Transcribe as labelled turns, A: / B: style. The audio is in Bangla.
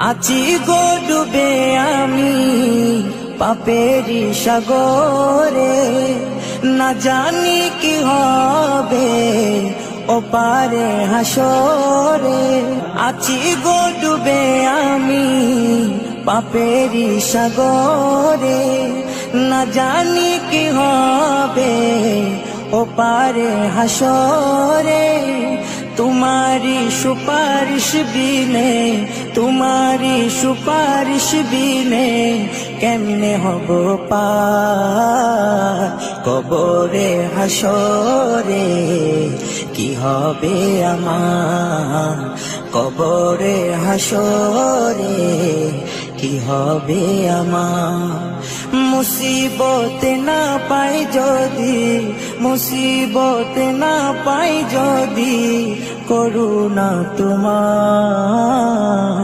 A: আছি গো ডুবে আমি পাপেরি সাগরে, না জানি কি হবে ওপারে হাসরে। আছি গো ডুবে আমি পাপেরি সাগরে, না জানি কি হবে ওপারে হাসরে। तुम्हारी सुपारिश बिने, तुम्हारी सुपारिश बिने केमने हबो पार कबरे हासरे। কি হবে আমার কবরে হাসরে, কি হবে আমার। মুসিবতে না পাই যদি, মুসিবতে না পাই যদি, করুণা তোমার